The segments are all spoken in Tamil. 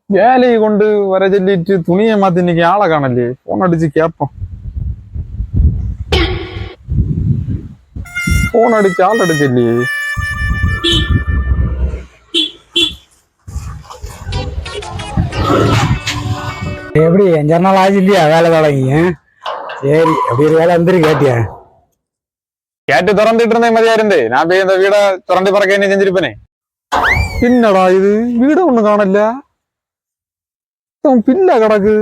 வேலையை கொண்டு வர சொல்லிட்டு துணியை மாத்தி இன்னைக்கு ஆளை காணலையே. போன் அடிச்சு கேட்போம். போன் அடிச்சு ஆள் அடிச்சு இல்லையே. எப்படி 5 நாள் ஆச்சு இல்லையா வேலை தொடங்கி? சரி, எப்படி ஒரு வேலை வந்துரு கேட்டியா? கேட்டு திறந்துட்டு இருந்தேன் மதியா இருந்து. நான் போய் இந்த வீட திறந்து பறக்க என்ன செஞ்சிருப்பேனே. என்னடா இது, வீட ஒண்ணு காணல. பிள்ளை கிடக்கு.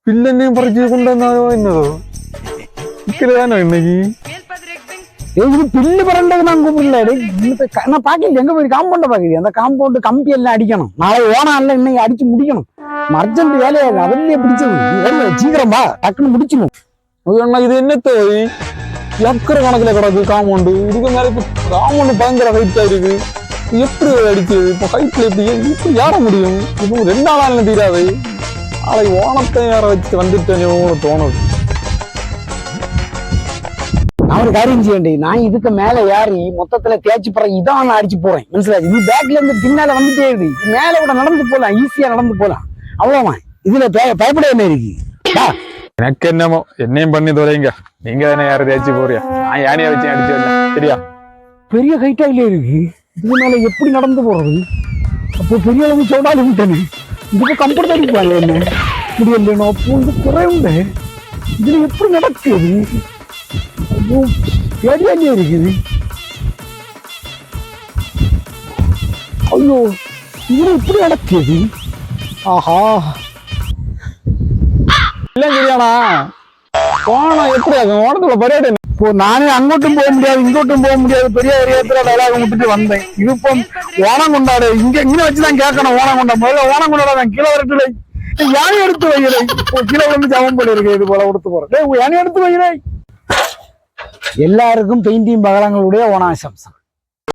பிள்ளைன்னையும் பறிச்சு கொண்டு வந்தாதோ என்னதோ தானே இன்னைக்கு. பில்லு பரண்டது நான் கூப்பிடல. நான் பாக்கல, எங்க போய் காம்பவுண்ட பாக்குது. அந்த காம்பவுண்ட் கம்பி எல்லாம் அடிக்கணும். நாளை ஓனா இல்ல, இன்னைக்கு அடிச்சு முடிக்கணும். அர்ஜென்ட் வேலையா அவர்லயே பிடிச்சது. சீக்கிரமா டக்குன்னு முடிச்சிடும். இது என்னத்தோ ஏக்கர் கணக்குல கிடக்கு காம்பவுண்டு. இதுக்கு மேல இப்ப காம்பவுண்டு பயங்கர ஹைட்டா இருக்கு. எப்படி அடிக்குது இப்ப ஹைட்ல? இப்படி ஏற முடியும்? இப்போ 2 நாளால தீராது. நாளைக்கு ஓனத்தை ஏற வச்சு வந்துட்டேனோ தோணுது. நான் ஒரு காரியம் செய்யண்டி, நான் இதுக்கு மேல ஏறி மொத்தத்துல தேய்ச்சி போறேன். இதான் நான் அடிச்சு போறேன். மனசிலாச்சு? இது பேக்ல இருந்து பின்னால வந்துட்டே இருக்கு. மேல கூட நடந்து போலாம், ஈஸியா நடந்து போலாம். அவ்வளவுதான். இதுல பயப்பட என்ன இருக்கு? எனக்கு என்னமோ என்னையும் பண்ணி துறைங்க. நீங்க தானே யாரும் தேய்ச்சி போறியா? நான் யானையா வச்சு அடிச்சு வரல. சரியா? பெரிய ஹைட்டாயிலே இருக்கு. இது மேல எப்படி நடந்து போறது? அப்போ பெரிய அளவு சோடாலு விட்டேனே. இதுக்கு கம்ஃபர்ட் அடிப்பாங்க என்ன முடியலனோ. அப்போ இது குறையுண்டு. இதுல எப்படி நடக்குது? ஏடியாலே இருக்குது. ஐயோ, இதுல எப்படி நடக்குது? ஆஹா, இல்ல சரியானா போனோம். எப்படி ஆகும் ஓனத்துல பரியாடு? இப்போ நானே அங்கோட்டும் போக முடியாது, இங்கோட்டும் போக முடியாது. பெரிய ஏரியாத்துல டயலாக விட்டுட்டு வந்தேன். இது இப்போ ஓணம் கொண்டாடு. இங்க வச்சுதான் கேட்கணும். ஓணம் கொண்டா முதல்ல ஓணம் கொண்டாட கீழே வரட்டுல யானை எடுத்து வைக்கிறேன். கீழே வந்து ஜவம் போல இருக்கு. இது போல கொடுத்து போறேன். யானை எடுத்து வைக்கிறேன். எல்லாருக்கும் பெயிண்டிங் பகலங்களுடைய ஓணாசம்சம்.